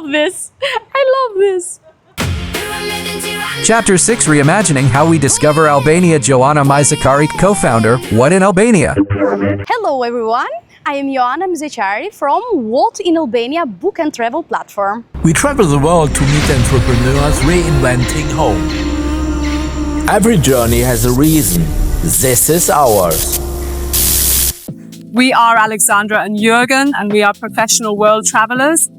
love this. I love this. Chapter 6, Reimagining How We Discover Albania. Joana Myzeqari, co-founder, What in Albania? Hello everyone. I am Joana Myzeqari from What in Albania book and travel platform. We travel the world to meet entrepreneurs reinventing home. Every journey has a reason. This is ours. We are Alexandra and Jürgen, and we are professional world travelers.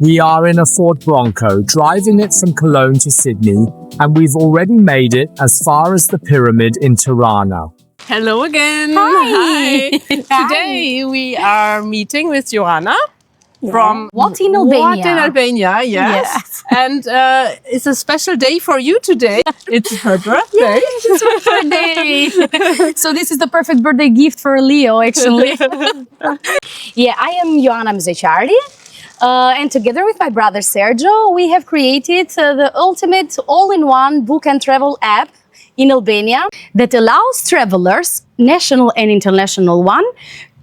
We are in a Ford Bronco, driving it from Cologne to Sydney, and we've already made it as far as the pyramid in Tirana. Hello again. Hi. Today we are meeting with Joana from What in Albania. What in Albania, yes. And it's a special day for you today. It's her birthday. It's my birthday. So this is the perfect birthday gift for Leo, actually. Yeah, I am Joana Myzeqari. And together with my brother Sergio, we have created the ultimate all-in-one book and travel app in Albania that allows travelers, national and international one,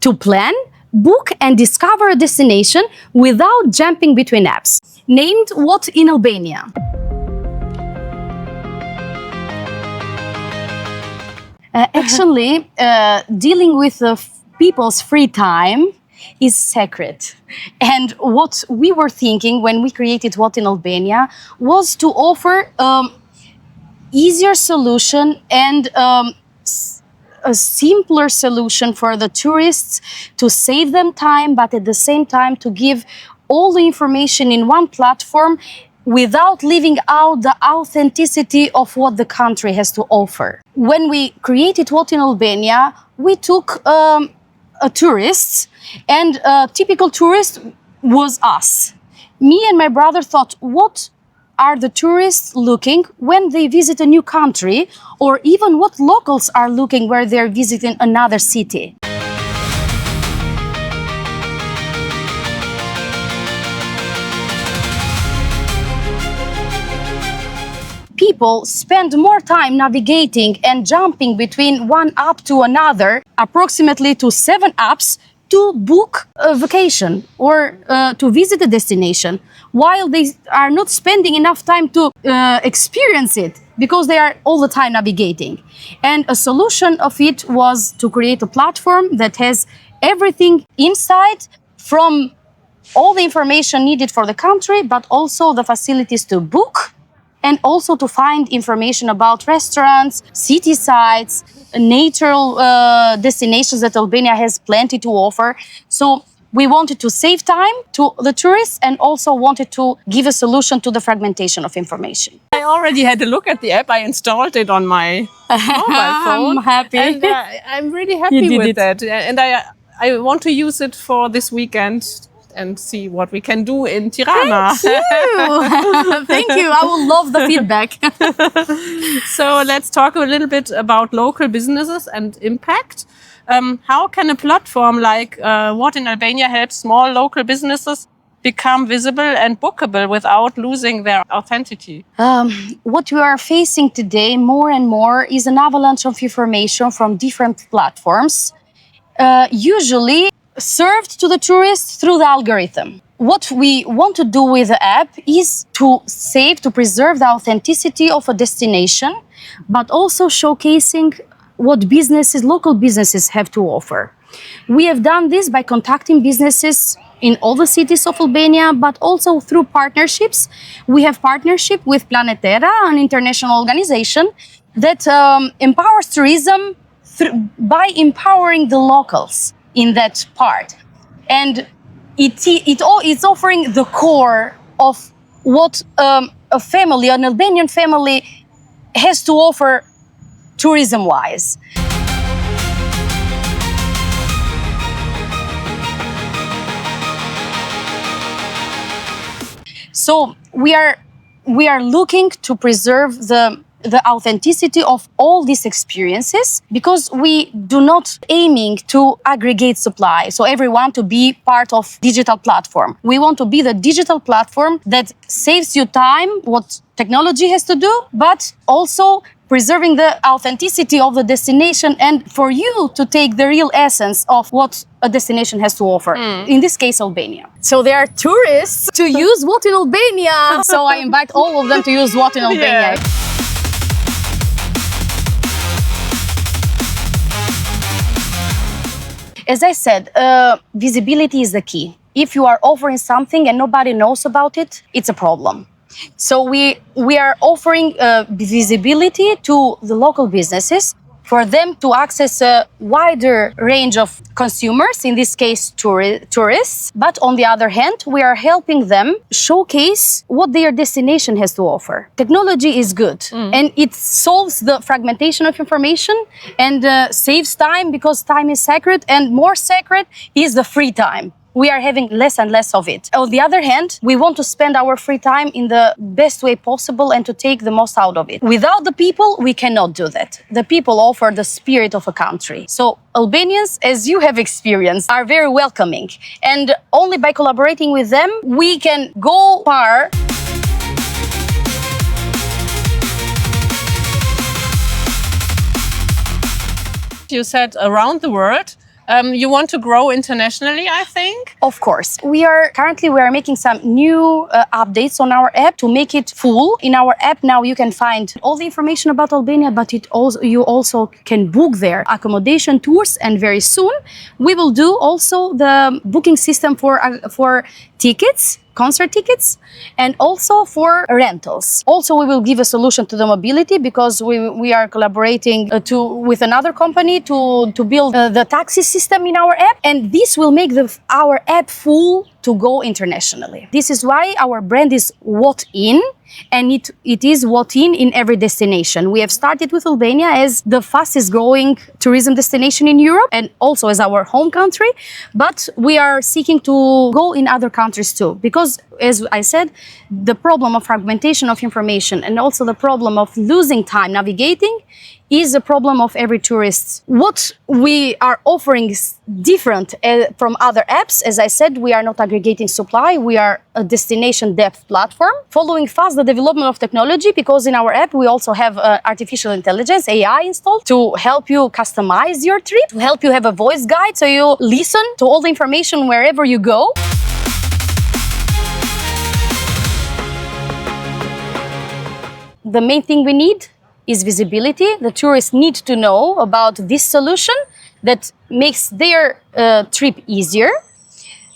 to plan, book and discover a destination without jumping between apps, named What in Albania. Actually, dealing with people's free time is sacred. And what we were thinking when we created What in Albania was to offer easier solution and a simpler solution for the tourists to save them time, but at the same time to give all the information in one platform without leaving out the authenticity of what the country has to offer. When we created What in Albania, we took a tourist, and a typical tourist was us. Me and my brother thought, what are the tourists looking when they visit a new country, or even what locals are looking where they're visiting another city? People spend more time navigating and jumping between one app to another, approximately to 7 apps, to book a vacation or to visit a destination, while they are not spending enough time to experience it because they are all the time navigating. And a solution of it was to create a platform that has everything inside, from all the information needed for the country, but also the facilities to book, and also to find information about restaurants, city sites, natural destinations that Albania has plenty to offer. So we wanted to save time to the tourists and also wanted to give a solution to the fragmentation of information. I already had a look at the app. I installed it on my mobile phone. I'm happy. And I'm really happy with that. And I want to use it for this weekend and see what we can do in Tirana. Thank you. Thank you. I will love the feedback. So let's talk a little bit about local businesses and impact. How can a platform like What in Albania help small local businesses become visible and bookable without losing their authenticity? What we are facing today more and more is an avalanche of information from different platforms, usually served to the tourists through the algorithm. What we want to do with the app is to preserve the authenticity of a destination, but also showcasing what local businesses have to offer. We have done this by contacting businesses in all the cities of Albania, but also through partnerships. We have partnership with Planetera, an international organization that empowers tourism by empowering the locals in that part. And it's offering the core of what an Albanian family has to offer tourism-wise. So we are looking to preserve the authenticity of all these experiences, because we do not aiming to aggregate supply, so everyone to be part of digital platform. We want to be the digital platform that saves you time, what technology has to do, but also preserving the authenticity of the destination and for you to take the real essence of what a destination has to offer. In this case, Albania. So there are tourists to use what in Albania. So I invite all of them to use what in Albania. Yeah. As I said, visibility is the key. If you are offering something and nobody knows about it, it's a problem. So we are offering visibility to the local businesses for them to access a wider range of consumers, in this case tourists. But on the other hand, we are helping them showcase what their destination has to offer. Technology is good and it solves the fragmentation of information and saves time because time is sacred, and more sacred is the free time. We are having less and less of it. On the other hand, we want to spend our free time in the best way possible and to take the most out of it. Without the people, we cannot do that. The people offer the spirit of a country. So Albanians, as you have experienced, are very welcoming. And only by collaborating with them, we can go far. You said around the world. You want to grow internationally, I think? Of course. We are making some new updates on our app to make it full. In our app now you can find all the information about Albania, but you also can book their accommodation tours, and very soon we will do also the booking system for tickets, concert tickets, and also for rentals. Also, we will give a solution to the mobility because we are collaborating with another company to build the taxi system in our app, and this will make our app full to go internationally. This is why our brand is What In, and it is what in every destination. We have started with Albania as the fastest growing tourism destination in Europe and also as our home country, but we are seeking to go in other countries too, because as I said, the problem of fragmentation of information and also the problem of losing time navigating is a problem of every tourist. What we are offering is different from other apps. As I said, we are not aggregating supply. We are a destination depth platform, following fast the development of technology, because in our app we also have artificial intelligence, AI, installed to help you customize your trip, to help you have a voice guide so you listen to all the information wherever you go. The main thing we need is visibility. The tourists need to know about this solution that makes their trip easier,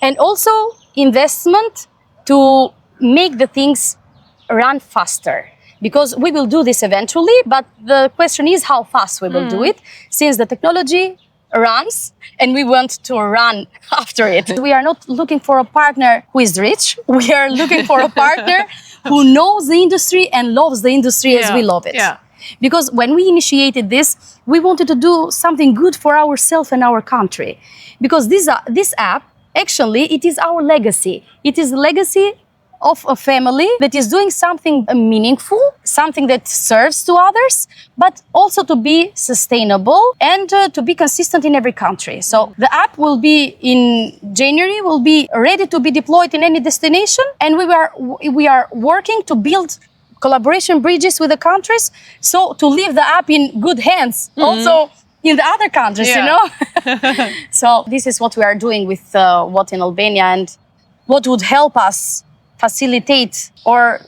and also investment to make the things run faster, because we will do this eventually, but the question is how fast we will do it, since the technology runs and we want to run after it. We are not looking for a partner who is rich. We are looking for a partner who knows the industry and loves the industry as we love it. Yeah. Because when we initiated this, we wanted to do something good for ourselves and our country. Because this app, actually, it is our legacy. It is the legacy of a family that is doing something meaningful, something that serves to others, but also to be sustainable and to be consistent in every country. So the app will be in January, will be ready to be deployed in any destination, and we are working to build collaboration bridges with the countries, so to leave the app in good hands, also in the other countries, you know? So this is what we are doing with What in Albania, and what would help us facilitate or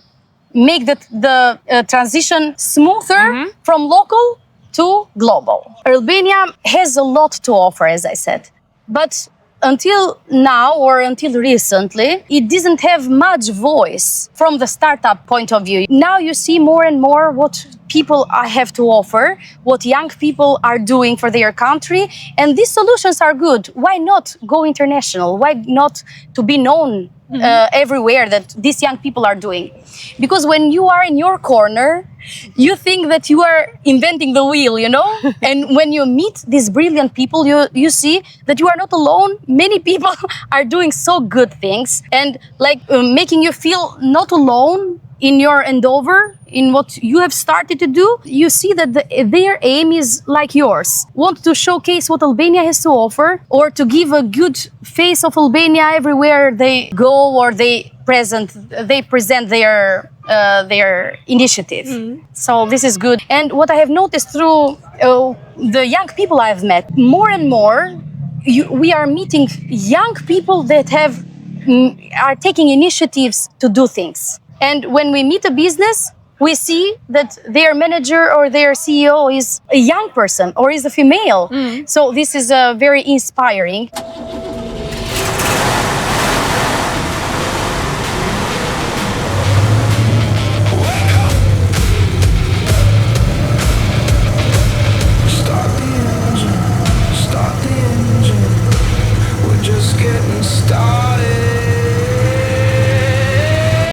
make the transition smoother from local to global. Albania has a lot to offer, as I said, but until now, or until recently, it didn't have much voice from the startup point of view. Now you see more and more what people have to offer, what young people are doing for their country, and these solutions are good. Why not go international? Why not to be known everywhere that these young people are doing? Because when you are in your corner, you think that you are inventing the wheel, you know? And when you meet these brilliant people, you see that you are not alone. Many people are doing so good things, and like making you feel not alone in your endeavor, in what you have started to do. You see that their aim is like yours. Want to showcase what Albania has to offer, or to give a good face of Albania everywhere they go or they present their initiative. So this is good. And what I have noticed through the young people I've met, more and more, we are meeting young people that are taking initiatives to do things. And when we meet a business, we see that their manager or their CEO is a young person or is a female. So this is very inspiring.